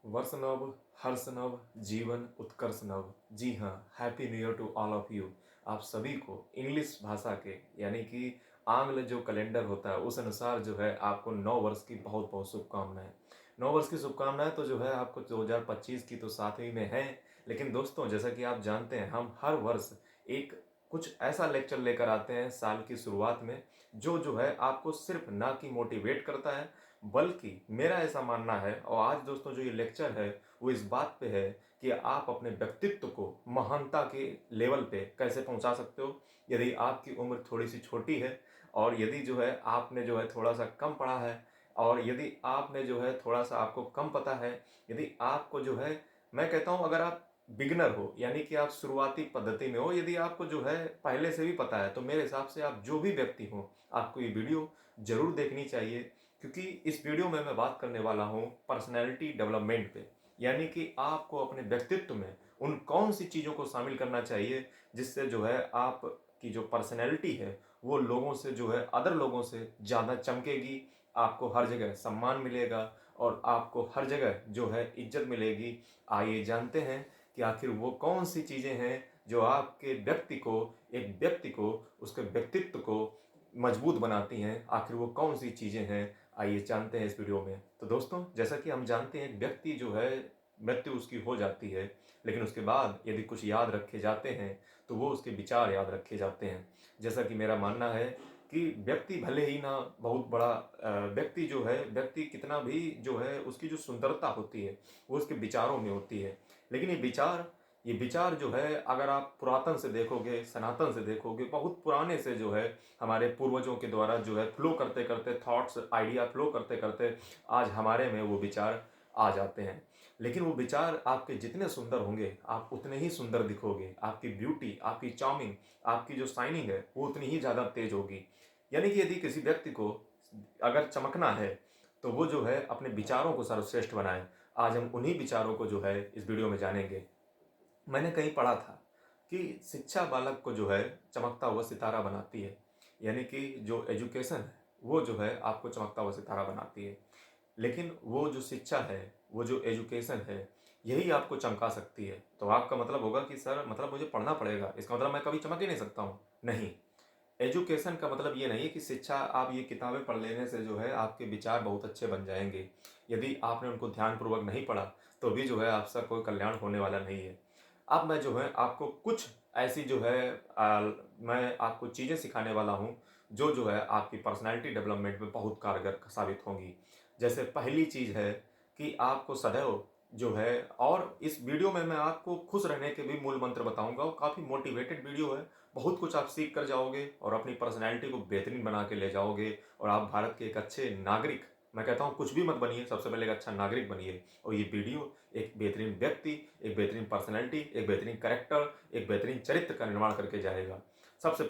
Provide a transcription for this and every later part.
वर्ष नव, हर्ष नव, जीवन उत्कर्ष नव। जी हाँ, happy new year to all of you. आप सभी को इंग्लिश भाषा के यानी कि आंग्ल जो कैलेंडर होता है उस अनुसार जो है आपको नौ वर्ष की बहुत बहुत शुभकामनाएं। नौ वर्ष की शुभकामनाएं तो जो है आपको 2025 की तो साथ ही में है। लेकिन दोस्तों, जैसा कि आप जानते हैं, हम हर वर्ष एक कुछ ऐसा लेक्चर लेकर आते हैं साल की शुरुआत में जो है आपको सिर्फ ना कि मोटिवेट करता है, बल्कि मेरा ऐसा मानना है। और आज दोस्तों जो ये लेक्चर है वो इस बात पे है कि आप अपने व्यक्तित्व को महानता के लेवल पे कैसे पहुंचा सकते हो। यदि आपकी उम्र थोड़ी सी छोटी है और यदि जो है आपने जो है थोड़ा सा कम पढ़ा है और यदि आपने जो है थोड़ा सा आपको कम पता है, यदि आपको जो है, मैं कहता हूं अगर आप बिगनर हो यानी कि आप शुरुआती पद्धति में हो, यदि आपको जो है पहले से भी पता है, तो मेरे हिसाब से आप जो भी व्यक्ति हो आपको ये वीडियो जरूर देखनी चाहिए। क्योंकि इस वीडियो में मैं बात करने वाला हूं पर्सनैलिटी डेवलपमेंट पे, यानी कि आपको अपने व्यक्तित्व में उन कौन सी चीज़ों को शामिल करना चाहिए जिससे जो है आपकी जो पर्सनैलिटी है वो लोगों से जो है अदर लोगों से ज़्यादा चमकेगी। आपको हर जगह सम्मान मिलेगा और आपको हर जगह जो है इज्जत मिलेगी। आइए जानते हैं कि आखिर वो कौन सी चीज़ें हैं जो आपके व्यक्ति को उसके व्यक्तित्व को मजबूत बनाती हैं। आखिर वो कौन सी चीज़ें हैं, आइए जानते हैं इस वीडियो में। तो दोस्तों, जैसा कि हम जानते हैं, व्यक्ति जो है मृत्यु उसकी हो जाती है, लेकिन उसके बाद यदि कुछ याद रखे जाते हैं तो वो उसके विचार याद रखे जाते हैं। जैसा कि मेरा मानना है कि व्यक्ति भले ही ना बहुत बड़ा व्यक्ति जो है, व्यक्ति कितना भी जो है उसकी जो सुंदरता होती है वो उसके विचारों में होती है। लेकिन ये विचार जो है अगर आप पुरातन से देखोगे, सनातन से देखोगे, बहुत पुराने से जो है हमारे पूर्वजों के द्वारा जो है फ्लो करते करते थॉट्स आइडिया फ्लो करते करते आज हमारे में वो विचार आ जाते हैं। लेकिन वो विचार आपके जितने सुंदर होंगे आप उतने ही सुंदर दिखोगे। आपकी ब्यूटी, आपकी चार्मिंग, आपकी जो शाइनिंग है वो उतनी ही ज़्यादा तेज होगी। यानी कि यदि किसी व्यक्ति को अगर चमकना है तो वो जो है अपने विचारों को सर्वश्रेष्ठ बनाए। आज हम उन्हीं विचारों को जो है इस वीडियो में जानेंगे। मैंने कहीं पढ़ा था कि शिक्षा बालक को जो है चमकता हुआ सितारा बनाती है। यानी कि जो एजुकेशन है वो जो है आपको चमकता हुआ सितारा बनाती है। लेकिन वो जो शिक्षा है, वो जो एजुकेशन है, यही आपको चमका सकती है। तो आपका मतलब होगा कि सर, मतलब मुझे पढ़ना पड़ेगा, इसका मतलब मैं कभी चमक ही नहीं सकता हूँ। नहीं, एजुकेशन का मतलब ये नहीं है कि शिक्षा आप ये किताबें पढ़ लेने से जो है आपके विचार बहुत अच्छे बन जाएंगे। यदि आपने उनको ध्यानपूर्वक नहीं पढ़ा तो भी जो है आपका कोई कल्याण होने वाला नहीं है। अब मैं जो है आपको कुछ ऐसी जो है मैं आपको चीज़ें सिखाने वाला हूँ जो है आपकी पर्सनैलिटी डेवलपमेंट में बहुत कारगर साबित होंगी। जैसे पहली चीज़ है कि आपको सदैव जो है, और इस वीडियो में मैं आपको खुश रहने के भी मूल मंत्र बताऊंगा और काफ़ी मोटिवेटेड वीडियो है। बहुत कुछ आप सीख कर जाओगे और अपनी पर्सनैलिटी को बेहतरीन बना के ले जाओगे और आप भारत के एक अच्छे नागरिक, मैं कहता हूँ कुछ भी मत बनिए, सबसे पहले एक अच्छा नागरिक बनिए। और ये वीडियो एक बेहतरीन व्यक्ति, एक बेहतरीन पर्सनैलिटी, एक बेहतरीन करेक्टर, एक बेहतरीन चरित्र का निर्माण करके जाएगा। सबसे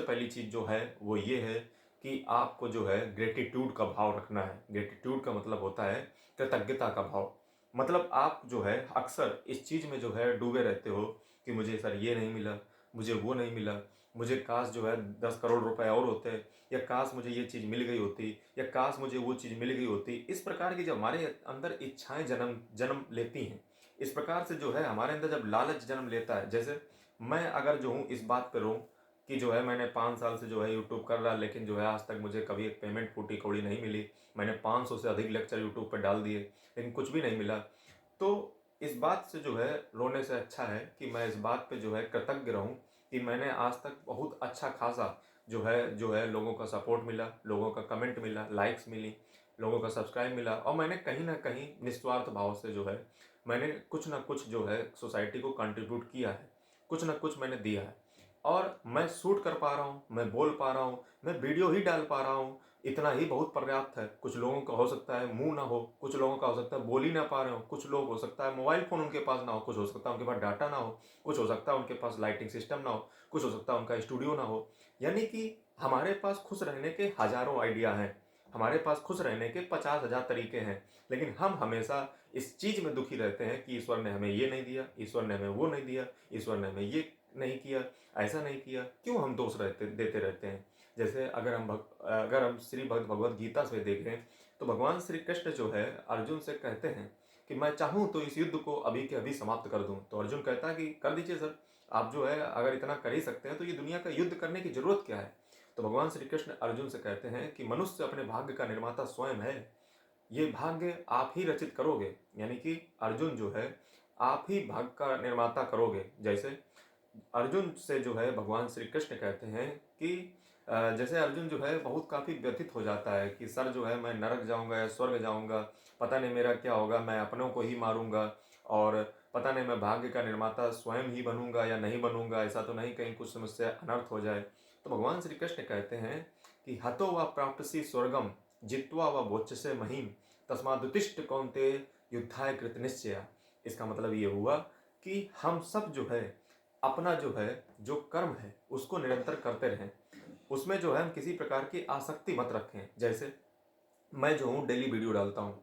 पहली चीज़ जो है वो ये है कि आपको जो है ग्रेटिट्यूड का भाव रखना है। ग्रेटिट्यूड का मतलब होता है कृतज्ञता का भाव। मतलब आप जो है अक्सर इस चीज़ में जो है डूबे रहते हो कि मुझे सर ये नहीं मिला, मुझे वो नहीं मिला, मुझे काश जो है 10 करोड़ रुपए और होते, या काश मुझे ये चीज़ मिल गई होती, या काश मुझे वो चीज़ मिल गई होती। इस प्रकार की जब हमारे अंदर इच्छाएं जन्म जन्म लेती हैं, इस प्रकार से जो है हमारे अंदर जब लालच जन्म लेता है, जैसे मैं अगर जो हूँ इस बात पर रहूँ कि जो है मैंने 5 साल से जो है यूट्यूब कर रहा, लेकिन जो है आज तक मुझे कभी एक पेमेंट फूटी कौड़ी नहीं मिली। मैंने 500 से अधिक लेक्चर यूट्यूब पर डाल दिए लेकिन कुछ भी नहीं मिला। तो इस बात से जो है रोने से अच्छा है कि मैं इस बात पे जो है कृतज्ञ रहूं कि मैंने आज तक बहुत अच्छा खासा जो है लोगों का सपोर्ट मिला, लोगों का कमेंट मिला, लाइक्स मिली, लोगों का सब्सक्राइब मिला, और मैंने कहीं ना कहीं निस्वार्थ भाव से जो है मैंने कुछ ना कुछ जो है सोसाइटी को कंट्रीब्यूट किया है, कुछ ना कुछ मैंने दिया है। और मैं शूट कर पा रहा हूँ, मैं बोल पा रहा हूँ, मैं वीडियो ही डाल पा रहा हूँ, इतना ही बहुत पर्याप्त है। कुछ लोगों का हो सकता है मुंह ना हो, कुछ लोगों का हो सकता है बोल ही ना पा रहे हो, कुछ लोग हो सकता है मोबाइल फोन उनके पास ना हो, कुछ हो सकता है उनके पास डाटा ना हो, कुछ हो सकता है उनके पास लाइटिंग सिस्टम ना हो, कुछ हो सकता है उनका स्टूडियो ना हो। यानी कि हमारे पास खुश रहने के हजारों आइडिया हैं, हमारे पास खुश रहने के 50,000 तरीके हैं। लेकिन हम हमेशा इस चीज में दुखी रहते हैं कि ईश्वर ने हमें ये नहीं दिया, ईश्वर ने हमें वो नहीं दिया, ईश्वर ने हमें ये नहीं किया, ऐसा नहीं किया। क्यों हम दोष देते रहते हैं? जैसे अगर हम श्री भगवद गीता से देखें तो भगवान श्री कृष्ण जो है अर्जुन से कहते हैं कि मैं चाहूँ तो इस युद्ध को अभी के अभी समाप्त कर दूं। तो अर्जुन कहता है कि कर दीजिए सर, आप जो है अगर इतना कर ही सकते हैं तो ये दुनिया का युद्ध करने की जरूरत क्या है। तो भगवान श्री कृष्ण अर्जुन से कहते हैं कि मनुष्य अपने भाग्य का निर्माता स्वयं है, ये भाग्य आप ही रचित करोगे। यानी कि अर्जुन जो है आप ही भाग्य का निर्माता करोगे। जैसे अर्जुन से जो है भगवान श्री कृष्ण कहते हैं कि जैसे अर्जुन जो है बहुत काफ़ी व्यथित हो जाता है कि सर जो है मैं नरक जाऊंगा या स्वर्ग जाऊंगा, पता नहीं मेरा क्या होगा, मैं अपनों को ही मारूंगा और पता नहीं मैं भाग्य का निर्माता स्वयं ही बनूंगा या नहीं बनूंगा, ऐसा तो नहीं कहीं कुछ समस्या अनर्थ हो जाए। तो भगवान श्री कृष्ण कहते हैं कि हतो व प्राप्तसी स्वर्गम जित्वा व भोज्यसे महीम तस्मादुत्तिष्ठ कौन्तेय युद्धाय कृत निश्चय। इसका मतलब ये हुआ कि हम सब जो है अपना जो है जो कर्म है उसको निरंतर करते रहें, उसमें जो है हम किसी प्रकार की आसक्ति मत रखें। जैसे मैं जो हूँ डेली वीडियो डालता हूँ,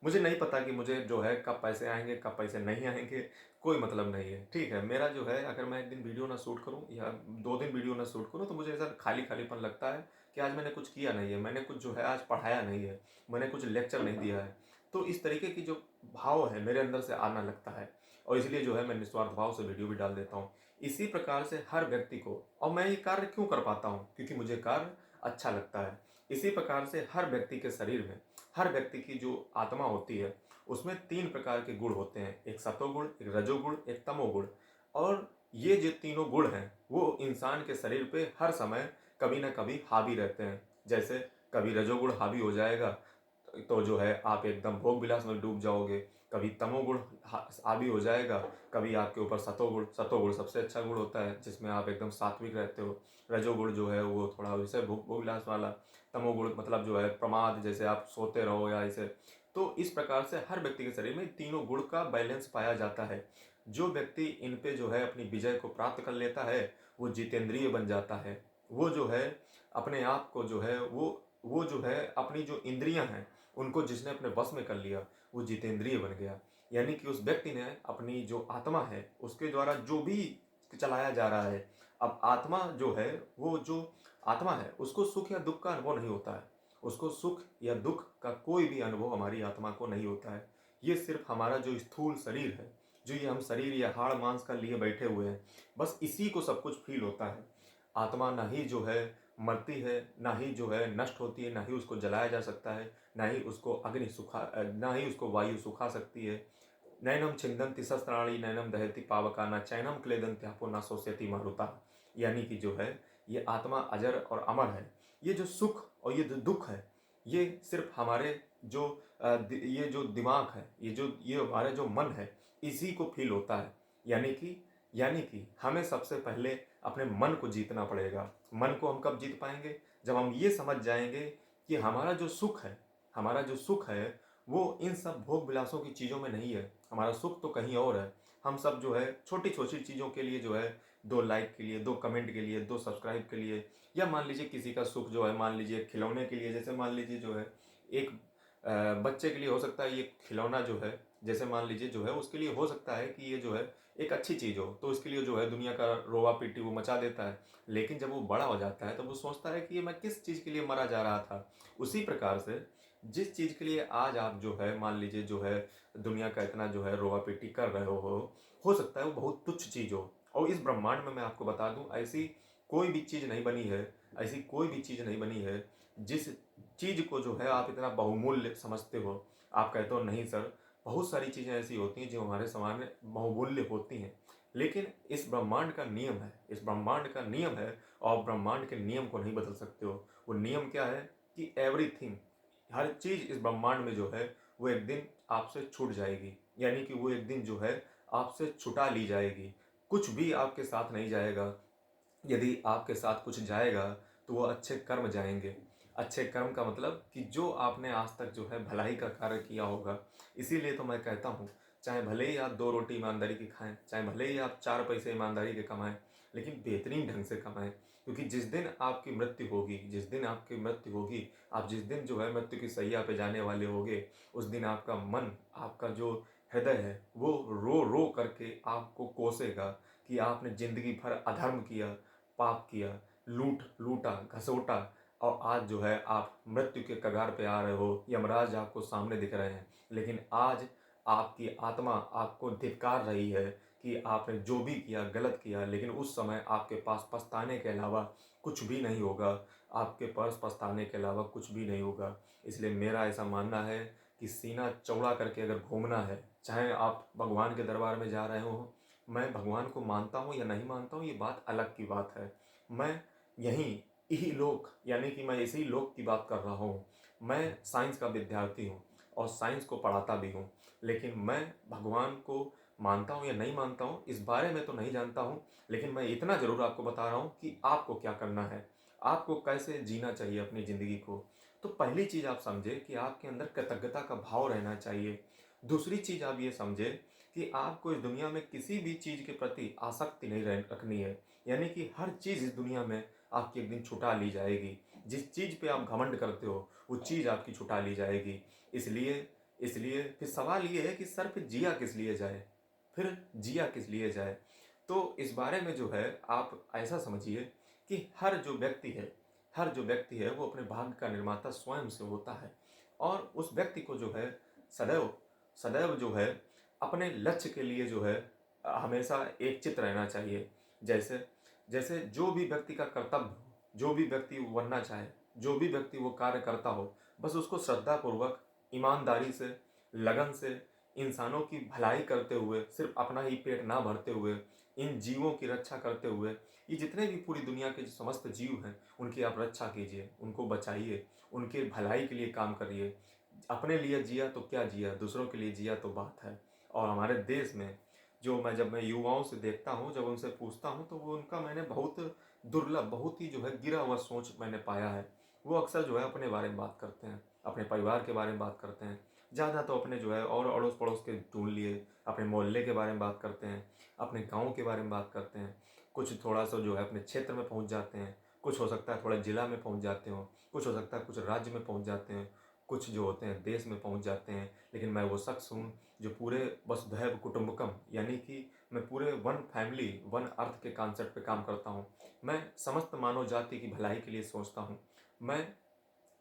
मुझे नहीं पता कि मुझे जो है कब पैसे आएंगे कब पैसे नहीं आएंगे, कोई मतलब नहीं है, ठीक है। मेरा जो है अगर मैं एक दिन वीडियो ना शूट करूँ या 2 दिन वीडियो ना शूट करूँ तो मुझे ऐसा खाली खालीपन लगता है कि आज मैंने कुछ किया नहीं है, मैंने कुछ जो है आज पढ़ाया नहीं है, मैंने कुछ लेक्चर नहीं दिया है। तो इस तरीके की जो भाव है मेरे अंदर से आना लगता है और इसलिए जो है मैं निस्वार्थ भाव से वीडियो भी डाल देता हूँ। इसी प्रकार से हर व्यक्ति को, और मैं ये कार्य क्यों कर पाता हूँ, क्योंकि मुझे कार्य अच्छा लगता है। इसी प्रकार से हर व्यक्ति के शरीर में, हर व्यक्ति की जो आत्मा होती है उसमें 3 प्रकार के गुण होते हैं, एक सतोगुण, एक रजोगुण, एक तमोगुण। और ये जो तीनों गुण हैं वो इंसान के शरीर पे हर समय कभी ना कभी हावी रहते हैं। जैसे कभी रजोगुण हावी हो जाएगा तो जो है आप एकदम भोग विलास में डूब जाओगे, कभी तमोगुण हावी हो जाएगा, कभी आपके ऊपर सतोगुण, सतोगुण सबसे अच्छा गुण होता है जिसमें आप एकदम सात्विक रहते हो। रजोगुण जो है वो थोड़ा वैसे भोग भोग विलास वाला। तमोगुण मतलब जो है प्रमाद, जैसे आप सोते रहो या ऐसे। तो इस प्रकार से हर व्यक्ति के शरीर में तीनों गुण का बैलेंस पाया जाता है। जो व्यक्ति इन पे जो है अपनी विजय को प्राप्त कर लेता है वो जितेंद्रिय बन जाता है। वो जो है अपने आप को जो है वो जो है अपनी जो इंद्रियां हैं उनको जिसने अपने वश में कर लिया वो जितेंद्रिय बन गया। यानी कि उस व्यक्ति ने अपनी जो आत्मा है उसके द्वारा जो भी चलाया जा रहा है, अब आत्मा जो है वो जो आत्मा है उसको सुख या दुख का अनुभव नहीं होता है, उसको सुख या दुख का कोई भी अनुभव हमारी आत्मा को नहीं होता है। ये सिर्फ हमारा जो स्थूल शरीर है, जो ये हम शरीर या हाड़ मांस का लिए बैठे हुए हैं, बस इसी को सब कुछ फील होता है। आत्मा ना ही जो है मरती है, ना ही जो है नष्ट होती है, ना ही उसको जलाया जा सकता है, ना ही उसको अग्नि सुखा, ना ही उसको वायु सुखा सकती है। नैनम छिंदन्ति शस्त्राणि नैनम दहति पावका न चैनम क्लेदन्त्यापो न शोष्यति मारुता। यानी कि जो है ये आत्मा अजर और अमर है। ये जो सुख और ये जो दुख है ये सिर्फ हमारे जो ये जो दिमाग है, ये हमारे जो मन है इसी को फील होता है। यानी कि हमें सबसे पहले अपने मन को जीतना पड़ेगा। मन को हम कब जीत पाएंगे, जब हम ये समझ जाएंगे कि हमारा जो सुख है वो इन सब भोग विलासों की चीज़ों में नहीं है, हमारा सुख तो कहीं और है। हम सब जो है छोटी छोटी चीज़ों के लिए जो है 2 लाइक के लिए, 2 कमेंट के लिए, 2 सब्सक्राइब के लिए, या मान लीजिए किसी का सुख जो है मान लीजिए खिलौने के लिए, जैसे मान लीजिए जो है एक बच्चे के लिए हो सकता है ये खिलौना जो है, जैसे मान लीजिए जो है उसके लिए हो सकता है कि ये जो है एक अच्छी चीज़ हो तो उसके लिए जो है दुनिया का रोवा पीटी वो मचा देता है। लेकिन जब वो बड़ा हो जाता है तो वो सोचता है कि ये मैं किस चीज़ के लिए मरा जा रहा था। उसी प्रकार से जिस चीज़ के लिए आज आप जो है मान लीजिए जो है दुनिया का इतना जो है रोवा पीटी कर रहे हो सकता है वो बहुत तुच्छ चीज़ हो। और इस ब्रह्मांड में मैं आपको बता दूं ऐसी कोई भी चीज़ नहीं बनी है, ऐसी कोई भी चीज़ नहीं बनी है जिस चीज़ को जो है आप इतना बहुमूल्य समझते हो। आप कहते हो नहीं सर, बहुत सारी चीज़ें ऐसी होती हैं जो हमारे सामने बहुमूल्य होती हैं, लेकिन इस ब्रह्मांड का नियम है, इस ब्रह्मांड का नियम है और ब्रह्मांड के नियम को नहीं बदल सकते हो। वो नियम क्या है कि एवरीथिंग, हर चीज़ इस ब्रह्मांड में जो है वो एक दिन आपसे छूट जाएगी। यानी कि वो एक दिन जो है आपसे छुटा ली जाएगी। कुछ भी आपके साथ नहीं जाएगा। यदि आपके साथ कुछ जाएगा तो वो अच्छे कर्म जाएंगे। अच्छे कर्म का मतलब कि जो आपने आज तक जो है भलाई का कार्य किया होगा। इसीलिए तो मैं कहता हूँ चाहे भले ही आप 2 रोटी ईमानदारी की खाएं, चाहे भले ही आप 4 पैसे ईमानदारी के कमाएं, लेकिन बेहतरीन ढंग से कमाएं। क्योंकि जिस दिन आपकी मृत्यु होगी, जिस दिन आपकी मृत्यु होगी, आप जिस दिन जो है मृत्यु की सैया पे जाने वाले होगे, उस दिन आपका मन, आपका जो हृदय है वो रो रो करके आपको कोसेगा कि आपने जिंदगी भर अधर्म किया, पाप किया, लूटा, घसोटा, और आज जो है आप मृत्यु के कगार पे आ रहे हो, यमराज आपको सामने दिख रहे हैं, लेकिन आज आपकी आत्मा आपको धिक्कार रही है कि आपने जो भी किया गलत किया, लेकिन उस समय आपके पास पछताने के अलावा कुछ भी नहीं होगा। आपके पास पछताने के अलावा कुछ भी नहीं होगा। इसलिए मेरा ऐसा मानना है कि सीना चौड़ा करके अगर घूमना है, चाहे आप भगवान के दरबार में जा रहे हो, मैं भगवान को मानता हूँ या नहीं मानता हूँ ये बात अलग की बात है। मैं यहीं यही लोक यानी कि मैं इसी लोक की बात कर रहा हूँ। मैं साइंस का विद्यार्थी हूँ और साइंस को पढ़ाता भी हूँ, लेकिन मैं भगवान को मानता हूँ या नहीं मानता हूँ इस बारे में तो नहीं जानता हूँ, लेकिन मैं इतना ज़रूर आपको बता रहा हूँ कि आपको क्या करना है, आपको कैसे जीना चाहिए अपनी ज़िंदगी को। तो पहली चीज़ आप समझे कि आपके अंदर कृतज्ञता का भाव रहना चाहिए। दूसरी चीज़ आप ये समझे कि आपको इस दुनिया में किसी भी चीज़ के प्रति आसक्ति नहीं रखनी है, यानी कि हर चीज़ इस दुनिया में आपकी एक दिन छुटा ली जाएगी। जिस चीज़ पे आप घमंड करते हो वो चीज़ आपकी छुटा ली जाएगी। इसलिए इसलिए फिर सवाल ये है कि सर फिर जिया किस लिए जाए, फिर जिया किस लिए जाए। तो इस बारे में जो है आप ऐसा समझिए कि हर जो व्यक्ति है वो अपने भाग्य का निर्माता स्वयं से होता है, और उस व्यक्ति को जो है सदैव सदैव जो है अपने लक्ष्य के लिए जो है हमेशा एक चित रहना चाहिए। जैसे जैसे जो भी व्यक्ति का कर्तव्य हो, जो भी व्यक्ति वो बनना चाहे, जो भी व्यक्ति वो कार्य करता हो, बस उसको श्रद्धापूर्वक, ईमानदारी से, लगन से, इंसानों की भलाई करते हुए, सिर्फ अपना ही पेट ना भरते हुए, इन जीवों की रक्षा करते हुए, ये जितने भी पूरी दुनिया के जो समस्त जीव हैं उनकी आप रक्षा कीजिए, उनको बचाइए, उनके भलाई के लिए काम करिए। अपने लिए जिया तो क्या जिया, दूसरों के लिए जिया तो बात है। और हमारे देश में जब मैं युवाओं से देखता हूँ, जब उनसे पूछता हूँ, तो वो उनका मैंने बहुत दुर्लभ, बहुत ही जो है गिरा हुआ सोच मैंने पाया है। वो अक्सर जो है अपने बारे में बात करते हैं, अपने परिवार के बारे में बात करते हैं, ज़्यादा तो अपने जो है और अड़ोस पड़ोस के ढूंढ लिए, अपने मोहल्ले के बारे में बात करते हैं, अपने गाँव के बारे में बात करते हैं। कुछ थोड़ा सा जो है अपने क्षेत्र में पहुँच जाते हैं, कुछ हो सकता है थोड़ा जिला में पहुँच जाते हो, कुछ हो सकता है कुछ राज्य में पहुँच जाते हैं, कुछ जो होते हैं देश में पहुँच जाते हैं। लेकिन मैं वो शख्स हूँ जो पूरे वसुधैव कुटुंबकम यानी कि मैं पूरे वन फैमिली वन अर्थ के कॉन्सेप्ट पे काम करता हूँ। मैं समस्त मानव जाति की भलाई के लिए सोचता हूँ। मैं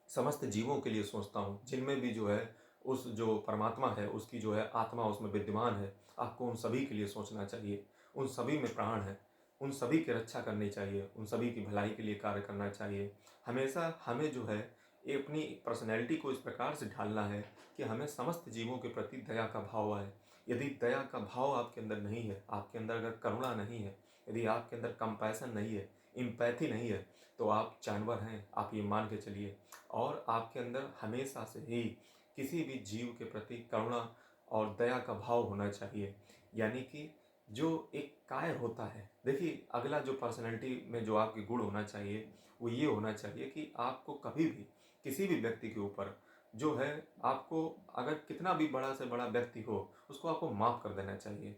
समस्त जीवों के लिए सोचता हूँ, जिनमें भी जो है उस जो परमात्मा है उसकी जो है आत्मा उसमें विद्यमान है। आपको उन सभी के लिए सोचना चाहिए, उन सभी में प्राण है, उन सभी की रक्षा करनी चाहिए, उन सभी की भलाई के लिए कार्य करना चाहिए। हमेशा हमें जो है ये अपनी पर्सनैलिटी को इस प्रकार से ढालना है कि हमें समस्त जीवों के प्रति दया का भाव आए। यदि दया का भाव आपके अंदर नहीं है, आपके अंदर अगर करुणा नहीं है, यदि आपके अंदर कंपैशन नहीं है, इम्पैथी नहीं है, तो आप जानवर हैं, आप ये मान के चलिए। और आपके अंदर हमेशा से ही किसी भी जीव के प्रति करुणा और दया का भाव होना चाहिए। यानी कि जो एक कायर होता है, देखिए अगला जो पर्सनैलिटी में जो आपके गुण होना चाहिए वो ये होना चाहिए कि आपको कभी भी किसी भी व्यक्ति के ऊपर जो है, आपको अगर कितना भी बड़ा से बड़ा व्यक्ति हो उसको आपको माफ़ कर देना चाहिए।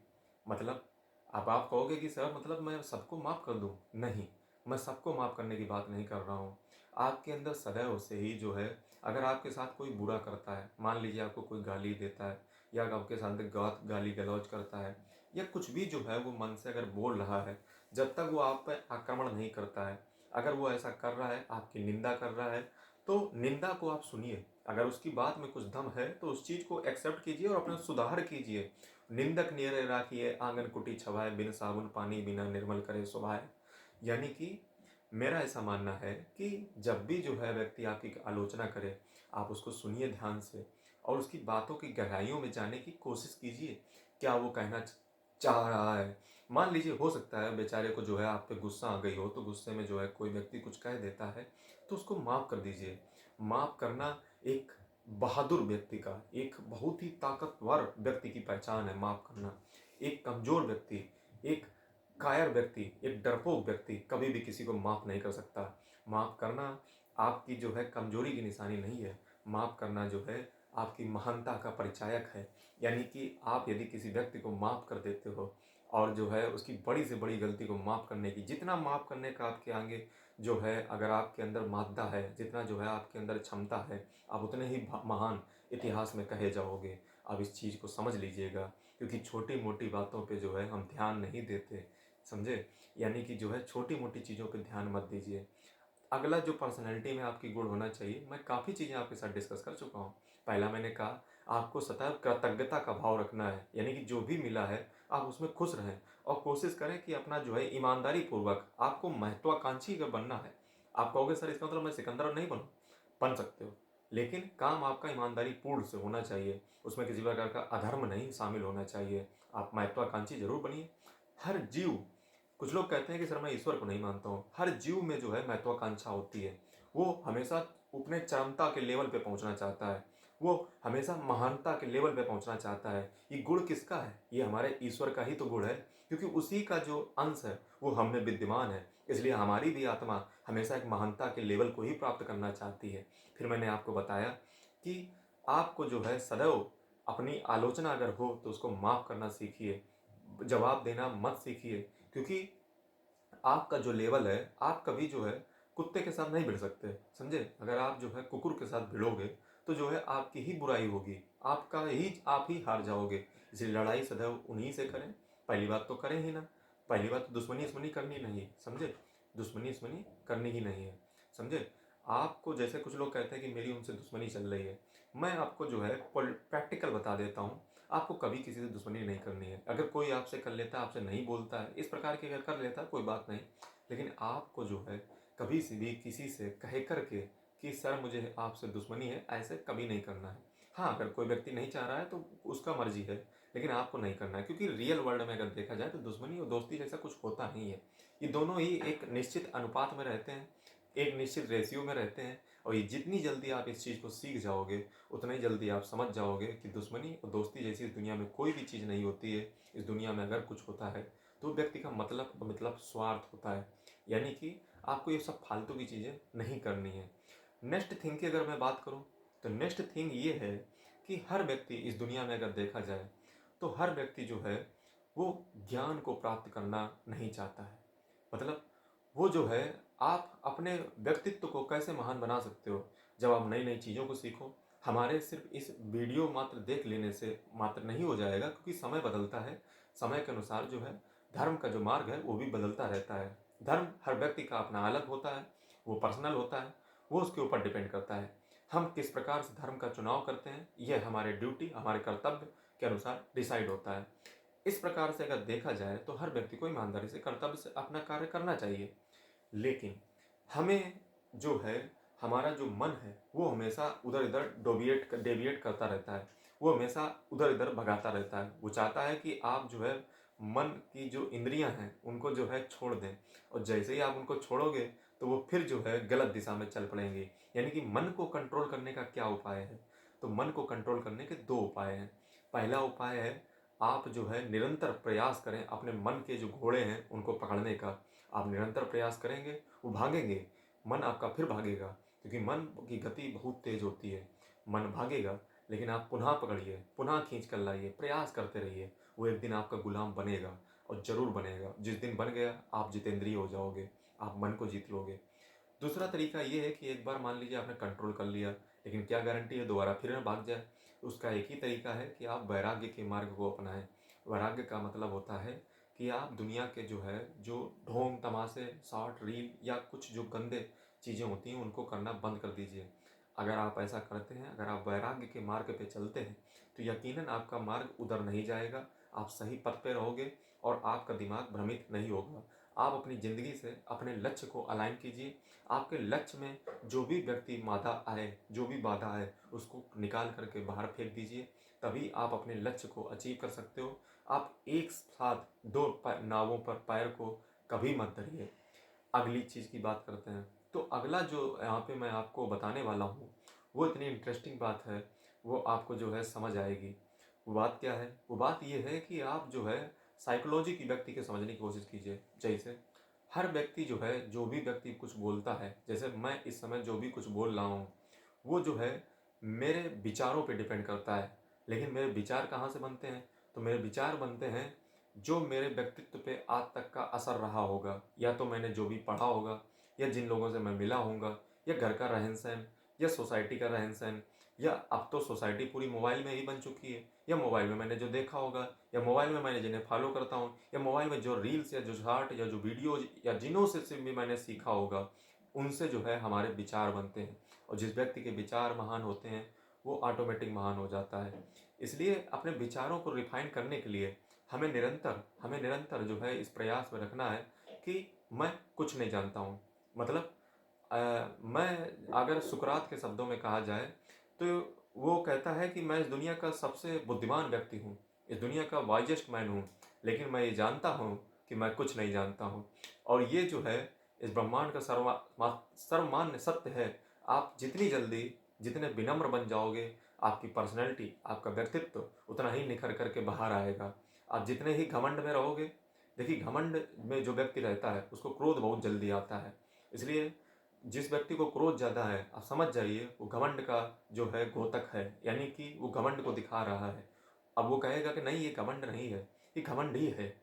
मतलब अब आप कहोगे कि सर मतलब मैं सबको माफ़ कर दूं, नहीं, मैं सबको माफ़ करने की बात नहीं कर रहा हूँ। आपके अंदर सदैव से ही जो है, अगर आपके साथ कोई बुरा करता है, मान लीजिए आपको कोई गाली देता है या आपके साथ गाली गलौज करता है या कुछ भी जो है वो मन से अगर बोल रहा है, जब तक वो आप पर आक्रमण नहीं करता है, अगर वो ऐसा कर रहा है, आपकी निंदा कर रहा है, तो निंदा को आप सुनिए। अगर उसकी बात में कुछ दम है तो उस चीज़ को एक्सेप्ट कीजिए और अपना सुधार कीजिए। निंदक नियरे राखिए आंगन कुटी छवाए, बिन साबुन पानी बिना निर्मल करे सुभाए। यानी कि मेरा ऐसा मानना है कि जब भी जो है व्यक्ति आपकी आलोचना करे, आप उसको सुनिए ध्यान से और उसकी बातों की गहराइयों में जाने की कोशिश कीजिए। क्या वो कहना चाह रहा है? मान लीजिए हो सकता है बेचारे को जो है आप पे गुस्सा आ गई हो, तो गुस्से में जो है कोई व्यक्ति कुछ कह देता है, तो उसको माफ़ कर दीजिए। माफ़ करना एक बहादुर व्यक्ति का, एक बहुत ही ताकतवर व्यक्ति की पहचान है माफ़ करना। एक कमज़ोर व्यक्ति, एक कायर व्यक्ति, एक डरपोक व्यक्ति कभी भी किसी को माफ़ नहीं कर सकता। माफ़ करना आपकी जो है कमज़ोरी की निशानी नहीं है। माफ़ करना जो है आपकी महानता का परिचायक है। यानी कि आप यदि किसी व्यक्ति को माफ़ कर देते हो और जो है उसकी बड़ी से बड़ी गलती को माफ़ करने की, जितना माफ़ करने का आपके आगे जो है अगर आपके अंदर मादा है, जितना जो है आपके अंदर क्षमता है, आप उतने ही महान इतिहास में कहे जाओगे। आप इस चीज़ को समझ लीजिएगा, क्योंकि छोटी मोटी बातों पे जो है हम ध्यान नहीं देते, समझे? यानी कि जो है छोटी मोटी चीज़ों पे ध्यान मत दीजिए। अगला जो पर्सनैलिटी में आपकी गुण होना चाहिए, मैं काफ़ी चीज़ें आपके साथ डिस्कस कर चुका हूँ। पहला मैंने कहा आपको सदैव कृतज्ञता का भाव रखना है, यानी कि जो भी मिला है आप उसमें खुश रहें और कोशिश करें कि अपना जो है ईमानदारी पूर्वक, आपको महत्वाकांक्षी अगर बनना है, आप कहोगे सर इसका मतलब मैं सिकंदर नहीं बनूँ, बन सकते हो, लेकिन काम आपका ईमानदारी पूर्ण से होना चाहिए, उसमें किसी प्रकार का अधर्म नहीं शामिल होना चाहिए। आप महत्वाकांक्षी जरूर बनिए। हर जीव, कुछ लोग कहते हैं कि सर मैं ईश्वर को नहीं मानता हूँ, हर जीव में जो है महत्वाकांक्षा होती है। वो हमेशा अपने चरमता के लेवल पे पहुंचना चाहता है, वो हमेशा महानता के लेवल पे पहुंचना चाहता है। ये गुण किसका है? ये हमारे ईश्वर का ही तो गुण है, क्योंकि उसी का जो अंश है वो हम में विद्यमान है। इसलिए हमारी भी आत्मा हमेशा एक महानता के लेवल को ही प्राप्त करना चाहती है। फिर मैंने आपको बताया कि आपको जो है सदैव अपनी आलोचना अगर हो तो उसको माफ करना सीखिए, जवाब देना मत सीखिए, क्योंकि आपका जो लेवल है, आप कभी जो है कुत्ते के साथ नहीं भिड़ सकते, समझे? अगर आप जो है कुकुर के साथ भिड़ोगे तो जो है आपकी ही बुराई होगी, आप ही हार जाओगे। इसलिए लड़ाई सदैव उन्हीं से करें। पहली बात तो करें ही ना, पहली बात तो दुश्मनी दुश्मनी करनी नहीं, समझे? दुश्मनी दुश्मनी करनी ही नहीं है, समझे? आपको जैसे कुछ लोग कहते हैं कि मेरी उनसे दुश्मनी चल रही है, मैं आपको जो है प्रैक्टिकल बता देता हूँ। आपको कभी किसी से दुश्मनी नहीं करनी है। अगर कोई आपसे कर लेता है, आपसे नहीं बोलता है, इस प्रकार की अगर कर लेता है कोई बात नहीं, लेकिन आपको जो है कभी से भी किसी से कह करके कि सर मुझे आपसे दुश्मनी है, ऐसे कभी नहीं करना है। हाँ, अगर कोई व्यक्ति नहीं चाह रहा है तो उसका मर्जी है, लेकिन आपको नहीं करना है, क्योंकि रियल वर्ल्ड में अगर देखा जाए तो दुश्मनी और दोस्ती जैसा कुछ होता नहीं है। ये दोनों ही एक निश्चित अनुपात में रहते हैं, एक निश्चित रेशियो में रहते हैं, और ये जितनी जल्दी आप इस चीज़ को सीख जाओगे उतना ही जल्दी आप समझ जाओगे कि दुश्मनी और दोस्ती जैसी इस दुनिया में कोई भी चीज़ नहीं होती है। इस दुनिया में अगर कुछ होता है तो व्यक्ति का मतलब स्वार्थ होता है, यानी कि आपको ये सब फालतू की चीज़ें नहीं करनी है। नेक्स्ट थिंग की अगर मैं बात करूँ तो नेक्स्ट थिंग ये है कि हर व्यक्ति इस दुनिया में अगर देखा जाए तो हर व्यक्ति जो है वो ज्ञान को प्राप्त करना नहीं चाहता है। मतलब वो जो है, आप अपने व्यक्तित्व को कैसे महान बना सकते हो जब आप नई नई चीज़ों को सीखो। हमारे सिर्फ इस वीडियो मात्र देख लेने से मात्र नहीं हो जाएगा, क्योंकि समय बदलता है। समय के अनुसार जो है धर्म का जो मार्ग है वो भी बदलता रहता है। धर्म हर व्यक्ति का अपना अलग होता है, वो पर्सनल होता है, वो उसके ऊपर डिपेंड करता है। हम किस प्रकार से धर्म का चुनाव करते हैं यह हमारे ड्यूटी, हमारे कर्तव्य के अनुसार डिसाइड होता है। इस प्रकार से अगर देखा जाए तो हर व्यक्ति को ईमानदारी से कर्तव्य से अपना कार्य करना चाहिए, लेकिन हमें जो है, हमारा जो मन है वो हमेशा उधर इधर डेविएट करता रहता है, वो हमेशा उधर इधर भगाता रहता है। वो चाहता है कि आप जो है मन की जो इंद्रियां हैं उनको जो है छोड़ दें, और जैसे ही आप उनको छोड़ोगे तो वो फिर जो है गलत दिशा में चल पड़ेंगे। यानी कि मन को कंट्रोल करने का क्या उपाय है? तो मन को कंट्रोल करने के दो उपाय हैं। पहला उपाय है, आप जो है निरंतर प्रयास करें अपने मन के जो घोड़े हैं उनको पकड़ने का। आप निरंतर प्रयास करेंगे, वो भागेंगे, मन आपका फिर भागेगा, क्योंकि मन की गति बहुत तेज होती है। मन भागेगा, लेकिन आप पुनः पकड़िए, पुनः खींच कर लाइए, प्रयास करते रहिए, वो एक दिन आपका गुलाम बनेगा, और जरूर बनेगा। जिस दिन बन गया आप जितेंद्रिय हो जाओगे, आप मन को जीत लोगे। दूसरा तरीका ये है कि एक बार मान लीजिए आपने कंट्रोल कर लिया, लेकिन क्या गारंटी है दोबारा फिर ना भाग जाए? उसका एक ही तरीका है कि आप वैराग्य के मार्ग को अपनाएं। वैराग्य का मतलब होता है कि आप दुनिया के जो है, जो ढोंग तमाशे, शॉर्ट रील या कुछ जो गंदे चीज़ें होती हैं उनको करना बंद कर दीजिए। अगर आप ऐसा करते हैं, अगर आप वैराग्य के मार्ग पे चलते हैं, तो यकीनन आपका मार्ग उधर नहीं जाएगा, आप सही पथ पे रहोगे और आपका दिमाग भ्रमित नहीं होगा। आप अपनी ज़िंदगी से अपने लक्ष्य को अलाइन कीजिए। आपके लक्ष्य में जो भी व्यक्ति बाधा आए, जो भी बाधा आए, उसको निकाल करके बाहर फेंक दीजिए, तभी आप अपने लक्ष्य को अचीव कर सकते हो। आप एक साथ दो नावों पर पैर को कभी मत धरिए। अगली चीज़ की बात करते हैं। तो अगला जो यहाँ पे मैं आपको बताने वाला हूँ वो इतनी इंटरेस्टिंग बात है, वो आपको जो है समझ आएगी। वो बात क्या है? वो बात ये है कि आप जो है साइकोलॉजी की व्यक्ति के समझने की कोशिश कीजिए। जैसे हर व्यक्ति जो है, जो भी व्यक्ति कुछ बोलता है, जैसे मैं इस समय जो भी कुछ बोल रहा हूँ वो जो है मेरे विचारों पे डिपेंड करता है। लेकिन मेरे विचार कहाँ से बनते हैं? तो मेरे विचार बनते हैं जो मेरे व्यक्तित्व पे आज तक का असर रहा होगा, या तो मैंने जो भी पढ़ा होगा, या जिन लोगों से मैं मिला होऊंगा, या घर का रहन सहन, या सोसाइटी का रहन सहन, या अब तो सोसाइटी पूरी मोबाइल में ही बन चुकी है, या मोबाइल में मैंने जो देखा होगा, या मोबाइल में मैंने जिन्हें फॉलो करता हूँ, या मोबाइल में जो रील्स या जो शॉर्ट या जो वीडियोज या जिन्हों से भी मैंने सीखा होगा, उनसे जो है हमारे विचार बनते हैं, और जिस व्यक्ति के विचार महान होते हैं वो ऑटोमेटिक महान हो जाता है। इसलिए अपने विचारों को रिफाइन करने के लिए हमें निरंतर जो है इस प्रयास में रखना है कि मैं कुछ नहीं जानता हूँ। मतलब मैं अगर सुकरात के शब्दों में कहा जाए तो वो कहता है कि मैं इस दुनिया का सबसे बुद्धिमान व्यक्ति हूँ, इस दुनिया का वाइजेस्ट मैन हूँ, लेकिन मैं ये जानता हूँ कि मैं कुछ नहीं जानता हूँ। और ये जो है इस ब्रह्मांड का सर्वमान्य सत्य है। आप जितनी जल्दी, जितने विनम्र बन जाओगे, आपकी पर्सनैलिटी, आपका व्यक्तित्व उतना ही निखर करके बाहर आएगा। आप जितने ही घमंड में रहोगे, देखिए घमंड में जो व्यक्ति रहता है उसको क्रोध बहुत जल्दी आता है। इसलिए जिस व्यक्ति को क्रोध ज़्यादा है, आप समझ जाइए वो घमंड का जो है घोतक है, यानी कि वो घमंड को दिखा रहा है। अब वो कहेगा कि नहीं ये घमंड नहीं है, ये घमंड ही है।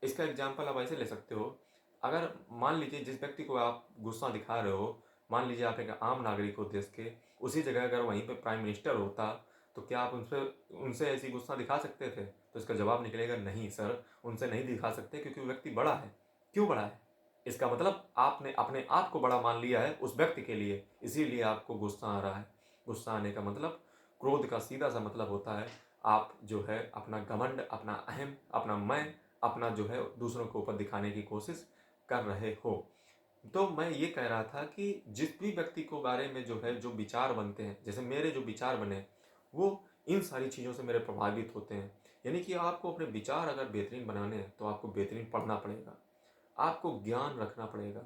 इसका एग्जाम्पल आप ऐसे ले सकते हो, अगर मान लीजिए जिस व्यक्ति को आप गुस्सा दिखा रहे हो, मान लीजिए आप एक आम नागरिक हो देश के, उसी जगह अगर वहीं पे प्राइम मिनिस्टर होता तो क्या आप उनसे उनसे ऐसी गुस्सा दिखा सकते थे? तो इसका जवाब निकलेगा नहीं सर, उनसे नहीं दिखा सकते, क्योंकि वो व्यक्ति बड़ा है। क्यों बड़ा है? इसका मतलब आपने अपने आप को बड़ा मान लिया है उस व्यक्ति के लिए, इसीलिए आपको गुस्सा आ रहा है। गुस्सा आने का मतलब, क्रोध का सीधा सा मतलब होता है आप जो है अपना घमंड, अपना अहम, अपना मैं, अपना जो है दूसरों के ऊपर दिखाने की कोशिश कर रहे हो। तो मैं ये कह रहा था कि जिस भी व्यक्ति को बारे में जो है जो विचार बनते हैं, जैसे मेरे जो विचार बने वो इन सारी चीज़ों से मेरे प्रभावित होते हैं। यानी कि आपको अपने विचार अगर बेहतरीन बनाने हैं तो आपको बेहतरीन पढ़ना पड़ेगा, आपको ज्ञान रखना पड़ेगा।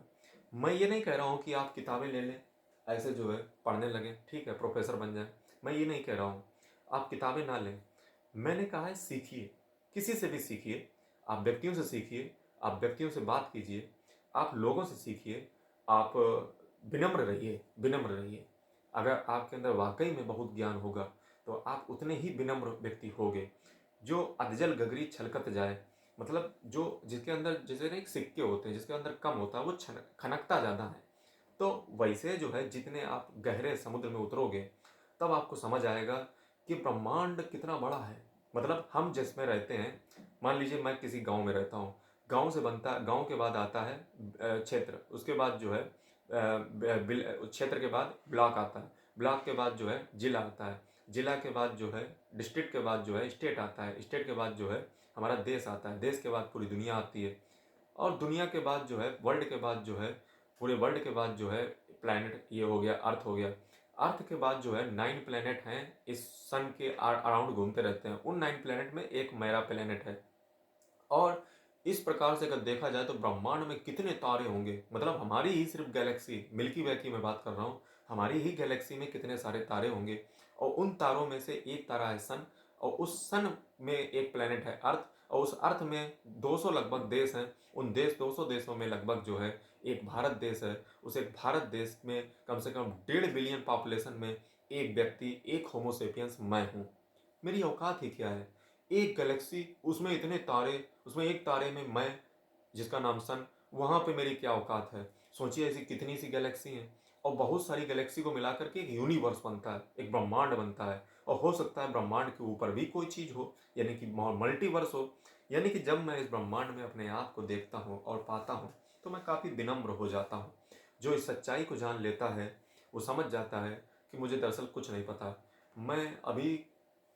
मैं ये नहीं कह रहा हूँ कि आप किताबें ले लें, ऐसे जो है पढ़ने लगें, ठीक है प्रोफेसर बन जाएं। मैं ये नहीं कह रहा हूँ आप किताबें ना लें। मैंने कहा है सीखिए, किसी से भी सीखिए, आप व्यक्तियों से सीखिए, आप व्यक्तियों से बात कीजिए, आप लोगों से सीखिए, आप विनम्र रहिए, विनम्र रहिए। अगर आपके अंदर वाकई में बहुत ज्ञान होगा तो आप उतने ही विनम्र व्यक्ति होगे। जो अधजल गगरी छलकत जाए, मतलब जो जिसके अंदर जैसे ना एक सिक्के होते हैं, जिसके अंदर कम होता है वो खनकता ज़्यादा है। तो वैसे जो है जितने आप गहरे समुद्र में उतरोगे तब आपको समझ आएगा कि ब्रह्मांड कितना बड़ा है। मतलब हम जिसमें रहते हैं, मान लीजिए मैं किसी गांव में रहता हूँ, गांव के बाद आता है क्षेत्र, उसके बाद जो है क्षेत्र के बाद ब्लॉक आता है, ब्लॉक के बाद जो है जिला आता है, जिला के बाद जो है डिस्ट्रिक्ट के बाद जो है स्टेट आता है, स्टेट के बाद जो है हमारा देश आता है, देश के बाद पूरी दुनिया आती है, और दुनिया के बाद जो है वर्ल्ड के बाद जो है पूरे वर्ल्ड के बाद जो है प्लैनेट, ये हो गया अर्थ हो गया। अर्थ के बाद जो है 9 प्लैनेट हैं, इस सन के अराउंड घूमते रहते हैं। उन 9 प्लैनेट में एक मेरा प्लैनेट है। और इस प्रकार से अगर देखा जाए तो ब्रह्मांड में कितने तारे होंगे, मतलब हमारी ही सिर्फ गैलेक्सी मिल्की वे की मैं बात कर रहा हूँ, हमारी ही गैलेक्सी में कितने सारे तारे होंगे। और उन तारों में से एक तारा है सन, और उस सन में एक प्लेनेट है अर्थ, और उस अर्थ में 200 लगभग देश हैं। उन 200 देशों में लगभग जो है एक भारत देश है। उस एक भारत देश में कम से कम 1.5 बिलियन पॉपुलेशन में एक व्यक्ति, एक होमोसेपियंस मैं हूँ। मेरी औकात ही क्या है? एक गैलेक्सी, उसमें इतने तारे, उसमें एक तारे में मैं जिसका नाम सन, वहां पे मेरी क्या औकात है? सोचिए ऐसी कितनी सी गैलेक्सी हैं, और बहुत सारी गैलेक्सी को मिलाकर के एक यूनिवर्स बनता है, एक ब्रह्मांड बनता है। और हो सकता है ब्रह्मांड के ऊपर भी कोई चीज हो, यानी कि मल्टीवर्स हो। यानी कि जब मैं इस ब्रह्मांड में अपने आप को देखता हूँ और पाता हूँ तो मैं काफी विनम्र हो जाता हूँ। जो इस सच्चाई को जान लेता है वो समझ जाता है कि मुझे दरअसल कुछ नहीं पता। मैं अभी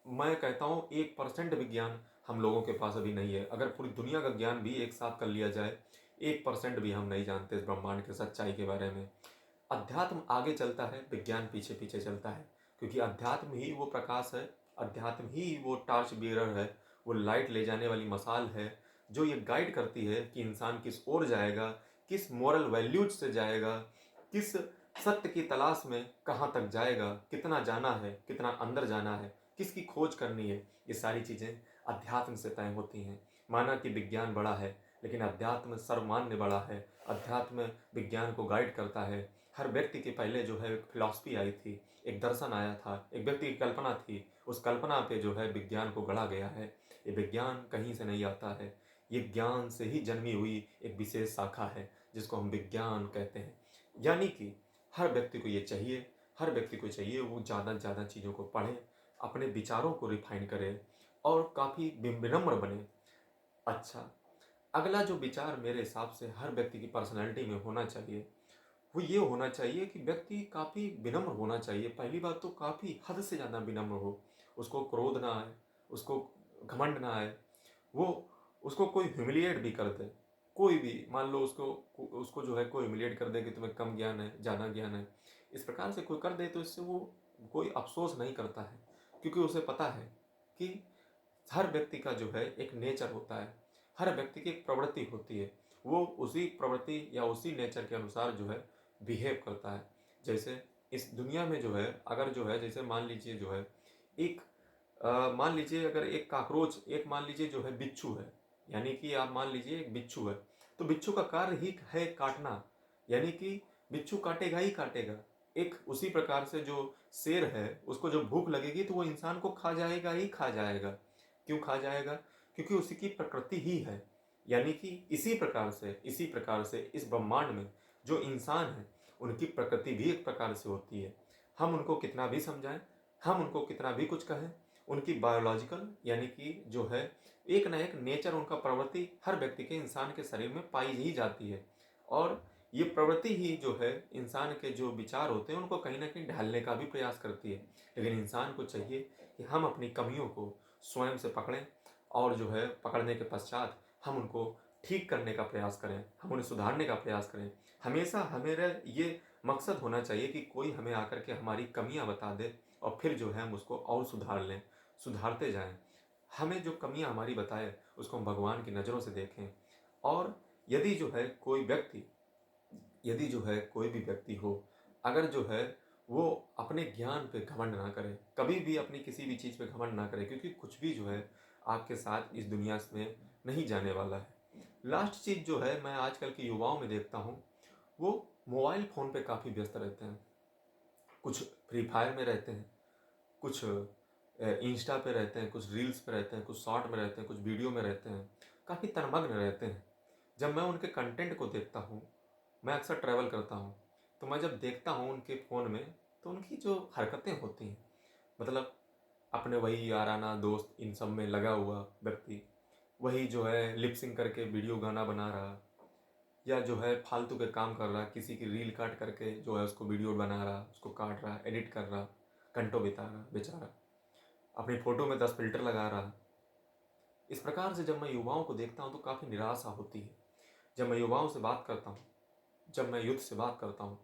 मैं कहता हूँ 1% भी ज्ञान हम लोगों के पास अभी नहीं है। अगर पूरी दुनिया का ज्ञान भी एक साथ कर लिया जाए, 1% भी हम नहीं जानते इस ब्रह्मांड के सच्चाई के बारे में। अध्यात्म आगे चलता है, विज्ञान पीछे पीछे चलता है, क्योंकि अध्यात्म ही वो प्रकाश है, अध्यात्म ही वो टार्च बियरर है, वो लाइट ले जाने वाली मसाल है, जो ये गाइड करती है कि इंसान किस ओर जाएगा, किस मोरल वैल्यूज से जाएगा, किस सत्य की तलाश में कहाँ तक जाएगा, कितना जाना है, कितना अंदर जाना है, किसकी खोज करनी है। ये सारी चीज़ें अध्यात्म से तय होती हैं। माना कि विज्ञान बड़ा है, लेकिन अध्यात्म सर्वमान्य बड़ा है। अध्यात्म विज्ञान को गाइड करता है। हर व्यक्ति के पहले जो है एक फिलॉसफी आई थी, एक दर्शन आया था, एक व्यक्ति की कल्पना थी, उस कल्पना पे जो है विज्ञान को गढ़ा गया है। ये विज्ञान कहीं से नहीं आता है, ये ज्ञान से ही जन्मी हुई एक विशेष शाखा है जिसको हम विज्ञान कहते हैं। यानी कि हर व्यक्ति को ये चाहिए, हर व्यक्ति को चाहिए वो ज़्यादा से ज़्यादा चीज़ों को पढ़े, अपने विचारों को रिफाइन करे और काफ़ी विनम्र बने। अच्छा, अगला जो विचार मेरे हिसाब से हर व्यक्ति की पर्सनैलिटी में होना चाहिए वो ये होना चाहिए कि व्यक्ति काफ़ी विनम्र होना चाहिए। पहली बात तो काफ़ी हद से ज़्यादा विनम्र हो, उसको क्रोध ना आए, उसको घमंड ना आए, वो उसको कोई ह्यूमिलिएट भी कर दे, कोई भी मान लो उसको उसको जो है कोई ह्यूमिलिएट कर दे कि तुम्हें कम ज्ञान है, ज़्यादा ज्ञान है, इस प्रकार से कोई कर दे तो इससे वो कोई अफसोस नहीं करता है, क्योंकि उसे पता है कि हर व्यक्ति का जो है एक नेचर होता है, हर व्यक्ति की एक प्रवृत्ति होती है, वो उसी प्रवृत्ति या उसी नेचर के अनुसार जो है बिहेव करता है। जैसे इस दुनिया में जो है अगर जो है जैसे मान लीजिए जो है एक मान लीजिए अगर एक कॉकरोच एक मान लीजिए जो है बिच्छू है, यानी कि आप मान लीजिए एक बिच्छू है, तो बिच्छू का कार्य ही है काटना, यानी कि बिच्छू काटेगा ही काटेगा। एक उसी प्रकार से जो शेर है उसको जब भूख लगेगी तो वो इंसान को खा जाएगा ही खा जाएगा। क्यों खा जाएगा? क्योंकि उसकी प्रकृति ही है। यानी कि इसी प्रकार से इस ब्रह्मांड में जो इंसान है उनकी प्रकृति भी एक प्रकार से होती है। हम उनको कितना भी समझाएं, हम उनको कितना भी कुछ कहें, उनकी बायोलॉजिकल यानी कि जो है एक ना एक नेचर उनका प्रवृत्ति हर व्यक्ति के इंसान के शरीर में पाई ही जाती है। और ये प्रवृत्ति ही जो है इंसान के जो विचार होते हैं उनको कहीं ना कहीं ढालने का भी प्रयास करती है। लेकिन इंसान को चाहिए कि हम अपनी कमियों को स्वयं से पकड़ें और जो है पकड़ने के पश्चात हम उनको ठीक करने का प्रयास करें, हम उन्हें सुधारने का प्रयास करें। हमेशा हमेरा ये मकसद होना चाहिए कि कोई हमें आकर के हमारी कमियां बता दे और फिर जो है हम उसको और सुधार लें, सुधारते जाएं। हमें जो कमियां हमारी बताए उसको हम भगवान की नज़रों से देखें। और यदि जो है कोई व्यक्ति यदि जो है कोई भी व्यक्ति हो, अगर जो है वो अपने ज्ञान पे घमंड ना करे, कभी भी अपनी किसी भी चीज़ पे घमंड ना करे, क्योंकि कुछ भी जो है आपके साथ इस दुनिया में नहीं जाने वाला है। लास्ट चीज़ जो है मैं आजकल के युवाओं में देखता हूँ, वो मोबाइल फ़ोन पे काफ़ी व्यस्त रहते हैं। कुछ फ्री फायर में रहते हैं, कुछ इंस्टा पे रहते हैं, कुछ रील्स पे रहते हैं, कुछ शॉर्ट में रहते हैं, कुछ वीडियो में रहते हैं, काफ़ी तन्मग्न रहते हैं। जब मैं उनके कंटेंट को देखता हूँ, मैं अक्सर ट्रैवल करता हूँ, तो मैं जब देखता हूँ उनके फ़ोन में, तो उनकी जो हरकतें होती हैं, मतलब अपने वही याराना दोस्त इन सब में लगा हुआ व्यक्ति, वही जो है लिप सिंक करके वीडियो गाना बना रहा, या जो है फालतू के काम कर रहा, किसी की रील काट करके जो है उसको वीडियो बना रहा, उसको काट रहा, एडिट कर रहा, घंटों बिता रहा बेचारा, अपनी फ़ोटो में 10 फ़िल्टर लगा रहा। इस प्रकार से जब मैं युवाओं को देखता हूँ तो काफ़ी निराशा होती है। जब मैं युवाओं से बात करता हूँ, जब मैं यूथ से बात करता हूँ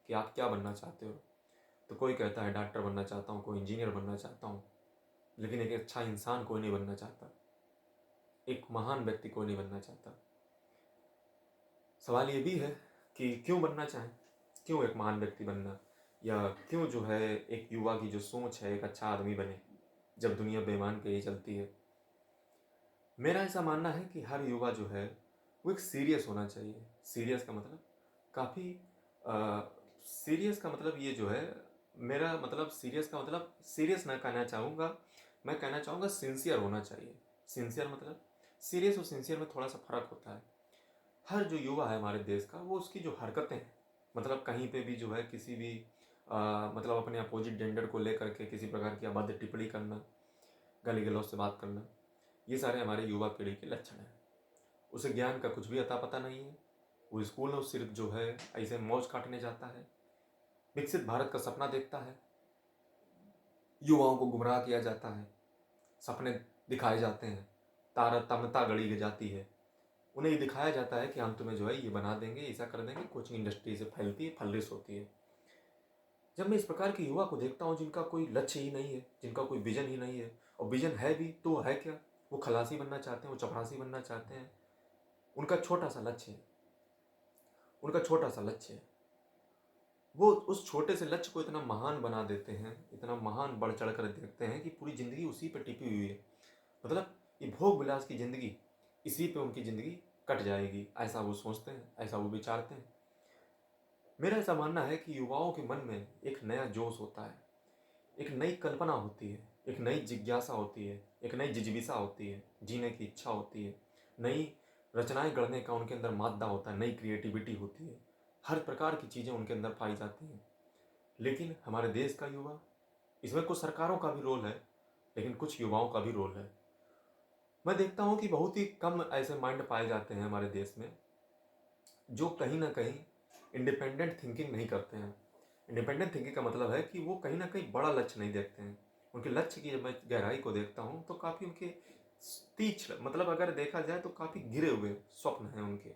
कि आप क्या बनना चाहते हो, तो कोई कहता है डॉक्टर बनना चाहता हूँ, कोई इंजीनियर बनना चाहता हूँ, लेकिन एक अच्छा इंसान कोई नहीं बनना चाहता, एक महान व्यक्ति कोई नहीं बनना चाहता। सवाल ये भी है कि क्यों बनना चाहें, क्यों एक महान व्यक्ति बनना, या क्यों जो है एक युवा की जो सोच है एक अच्छा आदमी बने, जब दुनिया बेईमान पे ही चलती है। मेरा ऐसा मानना है कि हर युवा जो है वो एक सीरियस होना चाहिए। सीरियस का मतलब काफ़ी सीरियस का मतलब ये जो है, मेरा मतलब सीरियस का मतलब सीरियस ना कहना चाहूँगा, मैं कहना चाहूँगा सिंसियर होना चाहिए। सिंसियर मतलब सीरियस और सिंसियर में थोड़ा सा फ़र्क होता है। हर जो युवा है हमारे देश का, वो उसकी जो हरकतें हैं, मतलब कहीं पे भी जो है किसी भी मतलब अपने अपोजिट जेंडर को लेकर के किसी प्रकार की अभद्र टिप्पणी करना, गाली गलौज से बात करना, ये सारे हमारे युवा पीढ़ी के लक्षण हैं। उसे ज्ञान का कुछ भी अता पता नहीं है, वो स्कूल में सिर्फ जो है ऐसे मौज काटने जाता है, विकसित भारत का सपना देखता है, युवाओं को गुमराह किया जाता है, सपने दिखाए जाते हैं, तारतम्यता गढ़ी जाती है, उन्हें ये दिखाया जाता है कि हम तुम्हें जो है ये बना देंगे, ऐसा कर देंगे, कोचिंग इंडस्ट्री से फैलती है, फलिस होती है। जब मैं इस प्रकार के युवा को देखता हूँ जिनका कोई लक्ष्य ही नहीं है, जिनका कोई विजन ही नहीं है, और विजन है भी तो वो है क्या, वो खलासी बनना चाहते हैं, वो चपरासी बनना चाहते हैं, उनका छोटा सा लक्ष्य है, उनका छोटा सा लक्ष्य है, वो उस छोटे से लक्ष्य को इतना महान बना देते हैं, इतना महान बढ़ चढ़ कर देखते हैं कि पूरी ज़िंदगी उसी पर टिपी हुई है। मतलब ये भोग विलास की ज़िंदगी, इसी पे उनकी ज़िंदगी कट जाएगी, ऐसा वो सोचते हैं, ऐसा वो विचारते हैं। मेरा ऐसा मानना है कि युवाओं के मन में एक नया जोश होता है, एक नई कल्पना होती है, एक नई जिज्ञासा होती है, एक नई जिज्ञासा होती है, जीने की इच्छा होती है, नई रचनाएं गढ़ने का उनके अंदर मादा होता है, नई क्रिएटिविटी होती है, हर प्रकार की चीज़ें उनके अंदर पाई जाती हैं। लेकिन हमारे देश का युवा, इसमें कुछ सरकारों का भी रोल है, लेकिन कुछ युवाओं का भी रोल है। मैं देखता हूँ कि बहुत ही कम ऐसे माइंड पाए जाते हैं हमारे देश में जो कहीं ना कहीं इंडिपेंडेंट थिंकिंग नहीं करते हैं। इंडिपेंडेंट थिंकिंग का मतलब है कि वो कहीं ना कहीं बड़ा लक्ष्य नहीं देखते हैं। उनके लक्ष्य की जब मैं गहराई को देखता हूँ तो काफ़ी उनके तीक्ष्ण, मतलब अगर देखा जाए तो काफ़ी गिरे हुए स्वप्न हैं उनके।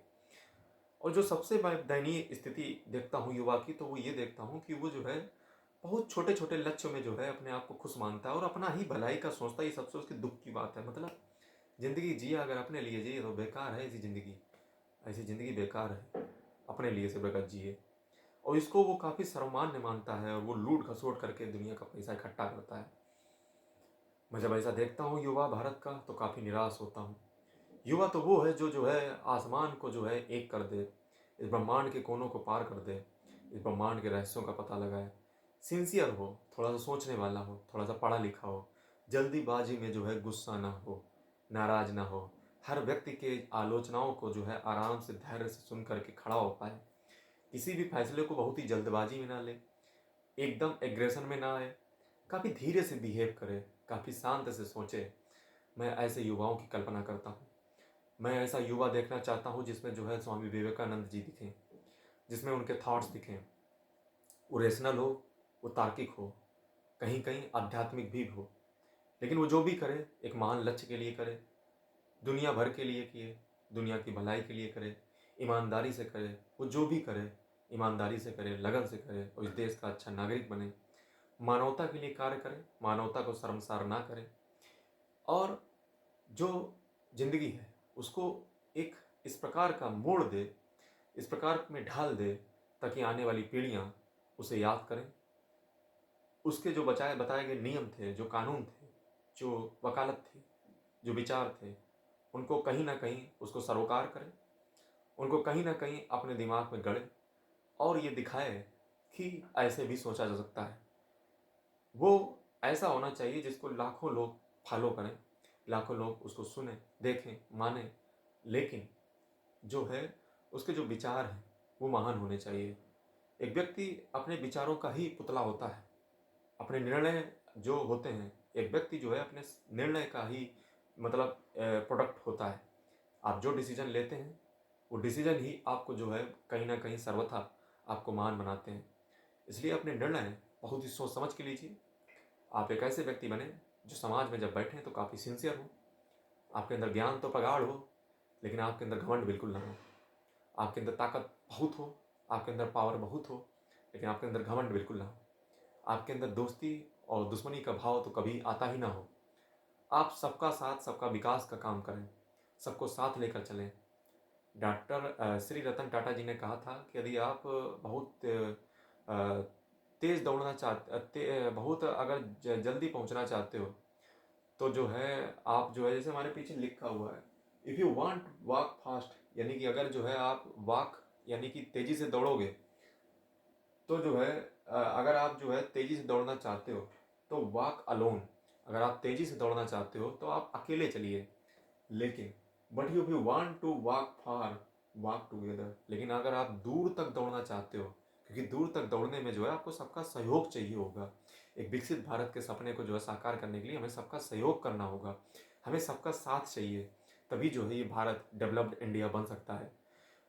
और जो सबसे मैं दयनीय स्थिति देखता हूँ युवा की, तो वो ये देखता हूँ कि वो जो है बहुत छोटे छोटे लक्ष्यों में जो है अपने आप को खुश मानता है और अपना ही भलाई का सोचता है। ये सबसे उसके दुख की बात है। मतलब ज़िंदगी जिया अगर अपने लिए जिए तो बेकार है ऐसी ज़िंदगी। ऐसी ज़िंदगी बेकार है, अपने लिए सिर्फ अगर जिए। और इसको वो काफ़ी सर्वमान्य मानता है और वो लूट खसोट करके दुनिया का पैसा इकट्ठा करता है। मैं जब ऐसा देखता हूँ युवा भारत का तो काफ़ी निराश होता हूँ। युवा तो वो है जो है आसमान को जो है एक कर दे, इस ब्रह्मांड के कोनों को पार कर दे, इस ब्रह्मांड के रहस्यों का पता लगाए, सिंसियर हो, थोड़ा सा सोचने वाला हो, थोड़ा सा पढ़ा लिखा हो, जल्दीबाजी में जो है गुस्सा ना हो, नाराज ना हो, हर व्यक्ति के आलोचनाओं को जो है आराम से धैर्य से सुन करके खड़ा हो पाए, किसी भी फैसले को बहुत ही जल्दबाजी में ना ले, एकदम एग्रेशन में ना आए, काफ़ी धीरे से बिहेव करे, काफ़ी शांत से सोचे। मैं ऐसे युवाओं की कल्पना करता हूँ। मैं ऐसा युवा देखना चाहता हूँ जिसमें जो है स्वामी विवेकानंद जी दिखें, जिसमें उनके थॉट्स दिखें। वो रेशनल हो, वो तार्किक हो, कहीं कहीं आध्यात्मिक भी हो, लेकिन वो जो भी करे एक महान लक्ष्य के लिए करे, दुनिया भर के लिए किए, दुनिया की भलाई के लिए करे, ईमानदारी से करे। वो जो भी करे ईमानदारी से करे, लगन से करे और इस देश का अच्छा नागरिक बने, मानवता के लिए कार्य करे, मानवता को शर्मसार ना करे और जो जिंदगी है उसको एक इस प्रकार का मोड़ दे, इस प्रकार में ढाल दे ताकि आने वाली पीढ़ियां उसे याद करें। उसके जो बताए गए नियम थे, जो कानून थे, जो वकालत थी, जो विचार थे, उनको कहीं ना कहीं उसको सरोकार करें, उनको कहीं ना कहीं अपने दिमाग में गढ़े और ये दिखाए कि ऐसे भी सोचा जा सकता है। वो ऐसा होना चाहिए जिसको लाखों लोग फॉलो करें, लाखों लोग उसको सुने, देखें, माने, लेकिन जो है उसके जो विचार हैं वो महान होने चाहिए। एक व्यक्ति अपने विचारों का ही पुतला होता है, अपने निर्णय जो होते हैं, एक व्यक्ति जो है अपने निर्णय का ही मतलब प्रोडक्ट होता है। आप जो डिसीजन लेते हैं वो डिसीजन ही आपको जो है कहीं ना कहीं सर्वथा आपको महान बनाते हैं। इसलिए अपने निर्णय बहुत ही सोच समझ के लीजिए। आप एक ऐसे व्यक्ति बने जो समाज में जब बैठें तो काफ़ी सिंसियर हो, आपके अंदर ज्ञान तो प्रगाढ़ हो लेकिन आपके अंदर घमंड बिल्कुल ना हो, आपके अंदर ताकत बहुत हो, आपके अंदर पावर बहुत हो, लेकिन आपके अंदर घमंड बिल्कुल ना हो, आपके अंदर दोस्ती और दुश्मनी का भाव तो कभी आता ही ना हो। आप सबका साथ सबका विकास का काम करें, सबको साथ लेकर चलें। डॉक्टर श्री रतन टाटा जी ने कहा था कि यदि आप बहुत तेज़ दौड़ना चाहते, बहुत अगर जल्दी पहुंचना चाहते हो तो जो है आप जो है जैसे हमारे पीछे लिखा हुआ है, if you want walk fast, यानी कि अगर जो है आप वॉक यानी कि तेजी से दौड़ोगे तो जो है अगर आप जो है तेजी से दौड़ना चाहते हो तो वॉक अलोन। अगर आप तेजी से दौड़ना चाहते हो तो आप अकेले चलिए, लेकिन but you want to walk far, walk together. लेकिन अगर आप दूर तक दौड़ना चाहते हो, क्योंकि दूर तक दौड़ने में जो है आपको सबका सहयोग चाहिए होगा। एक विकसित भारत के सपने को जो है साकार करने के लिए हमें सबका सहयोग करना होगा, हमें सबका साथ चाहिए, तभी जो है ये भारत डेवलप्ड इंडिया बन सकता है।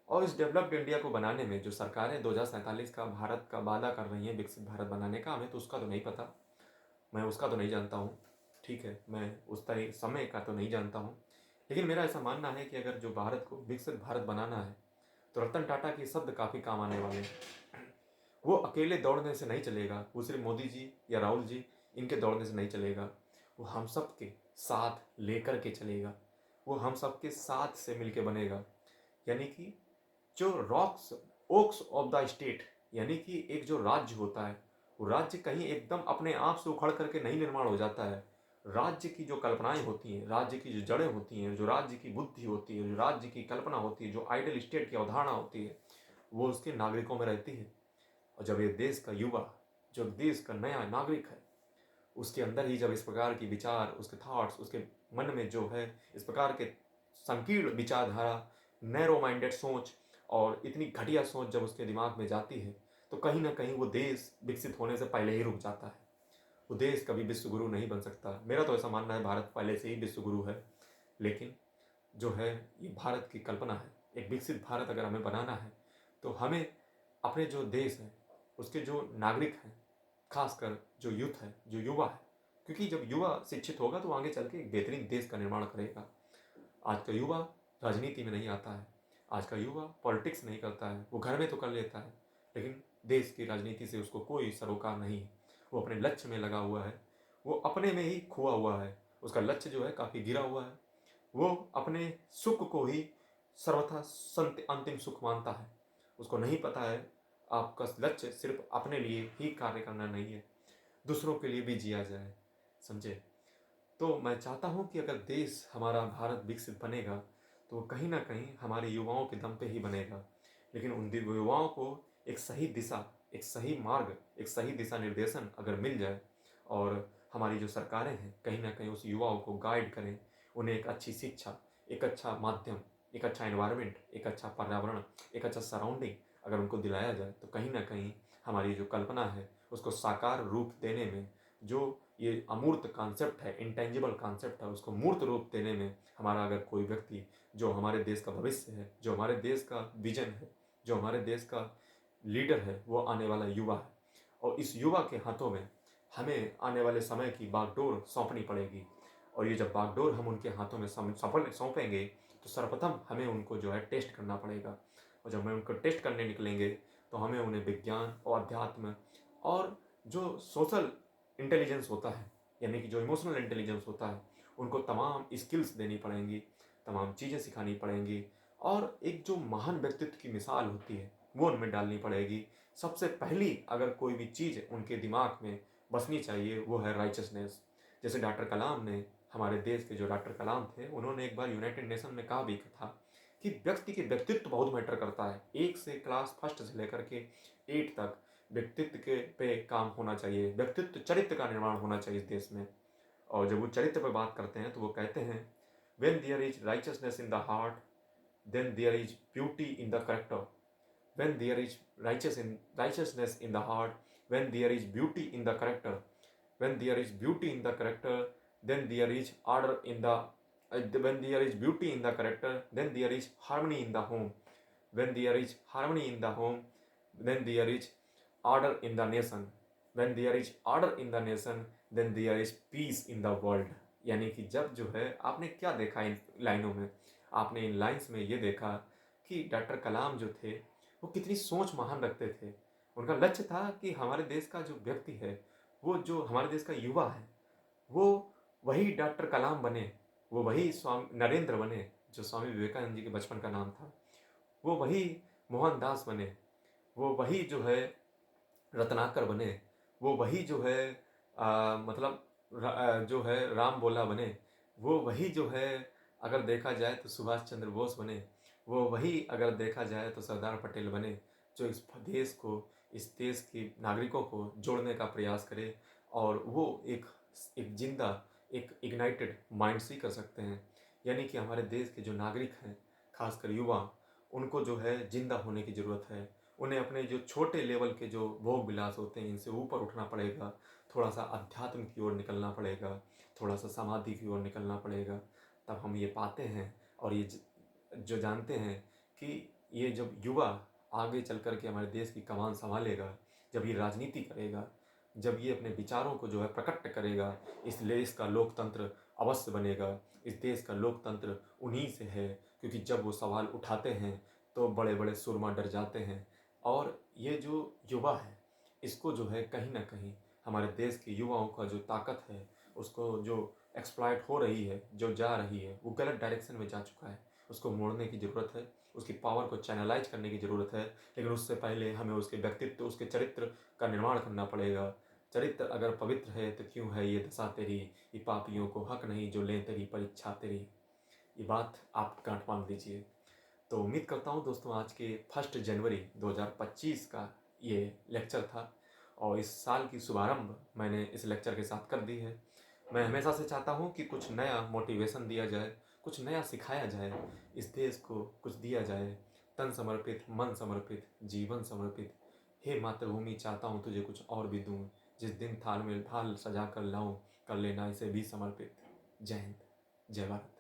और इस डेवलप्ड इंडिया को बनाने में जो सरकारें 2047 का भारत का वादा कर रही हैं विकसित भारत बनाने का, हमें तो उसका तो नहीं पता, मैं उसका तो नहीं जानता हूँ, ठीक है, मैं उस तरह समय का तो नहीं जानता हूँ, लेकिन मेरा ऐसा मानना है कि अगर जो भारत को विकसित भारत बनाना है तो रतन टाटा के शब्द काफ़ी काम आने वाले हैं। वो अकेले दौड़ने से नहीं चलेगा, वो सिर्फ मोदी जी या राहुल जी इनके दौड़ने से नहीं चलेगा, वो हम सब के साथ लेकर के चलेगा, वो हम सब के साथ से मिलके बनेगा। यानी कि जो rocks oaks of the state, यानी कि एक जो राज्य होता है वो राज्य कहीं एकदम अपने आप से उखड़ करके नहीं निर्माण हो जाता है। राज्य की जो कल्पनाएं होती हैं, राज्य की जो जड़ें होती हैं, जो राज्य की बुद्धि होती है, जो राज्य की कल्पना होती है, जो आइडल स्टेट की अवधारणा होती है, वो उसके नागरिकों में रहती है। और जब ये देश का युवा, जो देश का नया नागरिक है, उसके अंदर ही जब इस प्रकार की विचार, उसके थॉट्स, उसके मन में जो है इस प्रकार के संकीर्ण विचारधारा, नैरो माइंडेड सोच और इतनी घटिया सोच जब उसके दिमाग में जाती है तो कहीं ना कहीं वो देश विकसित होने से पहले ही रुक जाता है। वो देश कभी विश्व गुरु नहीं बन सकता। मेरा तो ऐसा मानना है भारत पहले से ही विश्व गुरु है, लेकिन जो है ये भारत की कल्पना है। एक विकसित भारत अगर हमें बनाना है तो हमें अपने जो देश है उसके जो नागरिक हैं, खासकर जो यूथ है, जो युवा है, क्योंकि जब युवा शिक्षित होगा तो आगे चल के एक बेहतरीन देश का निर्माण करेगा। आज का युवा राजनीति में नहीं आता है, आज का युवा पॉलिटिक्स नहीं करता है, वो घर में तो कर लेता है लेकिन देश की राजनीति से उसको कोई सरोकार नहीं है। वो अपने लक्ष्य में लगा हुआ है, वो अपने में ही खोआ हुआ है, उसका लक्ष्य जो है काफ़ी गिरा हुआ है। वो अपने सुख को ही सर्वथा संत अंतिम सुख मानता है। उसको नहीं पता है आपका लक्ष्य सिर्फ अपने लिए ही कार्य करना नहीं है, दूसरों के लिए भी जिया जाए, समझे। तो मैं चाहता हूँ कि अगर देश हमारा भारत विकसित बनेगा तो वो कहीं ना कहीं हमारे युवाओं के दम पे ही बनेगा। लेकिन उन युवाओं को एक सही दिशा, एक सही मार्ग, एक सही दिशा निर्देशन अगर मिल जाए और हमारी जो सरकारें हैं कहीं ना कहीं उस युवाओं को गाइड करें, उन्हें एक अच्छी शिक्षा, एक अच्छा माध्यम, एक अच्छा एनवायरनमेंट, एक अच्छा पर्यावरण, एक अच्छा सराउंडिंग अगर उनको दिलाया जाए तो कहीं ना कहीं हमारी जो कल्पना है उसको साकार रूप देने में, जो ये अमूर्त कॉन्सेप्ट है, इंटेंजिबल कॉन्सेप्ट है, उसको मूर्त रूप देने में हमारा अगर कोई व्यक्ति, जो हमारे देश का भविष्य है, जो हमारे देश का विजन है, जो हमारे देश का लीडर है, वो आने वाला युवा है। और इस युवा के हाथों में हमें आने वाले समय की बागडोर सौंपनी पड़ेगी। और ये जब बागडोर हम उनके हाथों में सौंपेंगे तो सर्वप्रथम हमें उनको जो है टेस्ट करना पड़ेगा। और जब हम उनको टेस्ट करने निकलेंगे तो हमें उन्हें विज्ञान और अध्यात्म और जो सोशल इंटेलिजेंस होता है, यानी कि जो इमोशनल इंटेलिजेंस होता है, उनको तमाम स्किल्स देनी पड़ेंगी, तमाम चीज़ें सिखानी पड़ेंगी और एक जो महान व्यक्तित्व की मिसाल होती है वो उनमें डालनी पड़ेगी। सबसे पहली अगर कोई भी चीज़ उनके दिमाग में बसनी चाहिए वो है राइचसनेस। जैसे डॉक्टर कलाम ने, हमारे देश के जो डॉक्टर कलाम थे, उन्होंने एक बार यूनाइटेड नेशन में कहा भी था कि व्यक्ति के व्यक्तित्व बहुत मैटर करता है। एक से क्लास फर्स्ट से लेकर के 8 तक व्यक्तित्व के पे काम होना चाहिए, व्यक्तित्व चरित्र का निर्माण होना चाहिए इस देश में। और जब वो चरित्र पर बात करते हैं तो वो कहते हैं, when there is richness in the heart then there is beauty in the character. when there is righteousness in the heart, when there is beauty in the character, when there is beauty in the character, then there is order in the when there is beauty in the character, then there is harmony in the home. When there is harmony in the home, then there is order in the nation. When there is order in the nation, then there is peace in the world. यानी कि जब जो है, आपने क्या देखा इन लाइनों में, आपने इन लाइन्स में ये देखा कि डॉक्टर कलाम जो थे वो कितनी सोच महान रखते थे। उनका लक्ष्य था कि हमारे देश का जो व्यक्ति है, वो जो हमारे देश का युवा है, वो वही डॉक्टर कलाम बने, वो वही स्वामी नरेंद्र बने जो स्वामी विवेकानंद जी के बचपन का नाम था, वो वही मोहनदास बने, वो वही जो है रत्नाकर बने, वो वही जो है मतलब जो है राम बोला बने, वो वही जो है अगर देखा जाए तो सुभाष चंद्र बोस बने, वो वही अगर देखा जाए तो सरदार पटेल बने, जो इस देश को, इस देश के नागरिकों को जोड़ने का प्रयास करे। और वो एक जिंदा, एक इग्नाइटेड माइंड से ही कर सकते हैं। यानी कि हमारे देश के जो नागरिक हैं, खासकर युवा, उनको जो है जिंदा होने की ज़रूरत है। उन्हें अपने जो छोटे लेवल के जो भोग विलास होते हैं इनसे ऊपर उठना पड़ेगा, थोड़ा सा अध्यात्म की ओर निकलना पड़ेगा, थोड़ा सा समाधि की ओर निकलना पड़ेगा। तब हम ये पाते हैं और ये जो जानते हैं कि ये जब युवा आगे चल कर के हमारे देश की कमान संभालेगा, जब ये राजनीति करेगा, जब ये अपने विचारों को जो है प्रकट करेगा, इस देश का लोकतंत्र अवश्य बनेगा। इस देश का लोकतंत्र उन्हीं से है, क्योंकि जब वो सवाल उठाते हैं तो बड़े बड़े सुरमा डर जाते हैं। और ये जो युवा है, इसको जो है कहीं ना कहीं हमारे देश के युवाओं का जो ताकत है, उसको जो एक्सप्लॉइट हो रही है, जो जा रही है, वो गलत डायरेक्शन में जा चुका है, उसको मोड़ने की ज़रूरत है, उसकी पावर को चैनलाइज करने की ज़रूरत है। लेकिन उससे पहले हमें उसके व्यक्तित्व, उसके चरित्र का निर्माण करना पड़ेगा। चरित्र अगर पवित्र है तो क्यों है ये दशा तेरी, ये पापियों को हक नहीं जो लें तेरी परीक्षा तेरी। ये बात आप गांठ बांध दीजिए। तो उम्मीद करता हूँ दोस्तों, आज के 1 जनवरी 2025 का ये लेक्चर था और इस साल की शुभारंभ मैंने इस लेक्चर के साथ कर दी है। मैं हमेशा से चाहता हूँ कि कुछ नया मोटिवेशन दिया जाए, कुछ नया सिखाया जाए, इस देश को कुछ दिया जाए, तन समर्पित, मन समर्पित, जीवन समर्पित। हे मातृभूमि, चाहता हूँ तुझे कुछ और भी दूँ, जिस दिन थाल में ढाल सजा कर लाऊं, कर लेना इसे भी समर्पित। जय हिंद, जय भारत।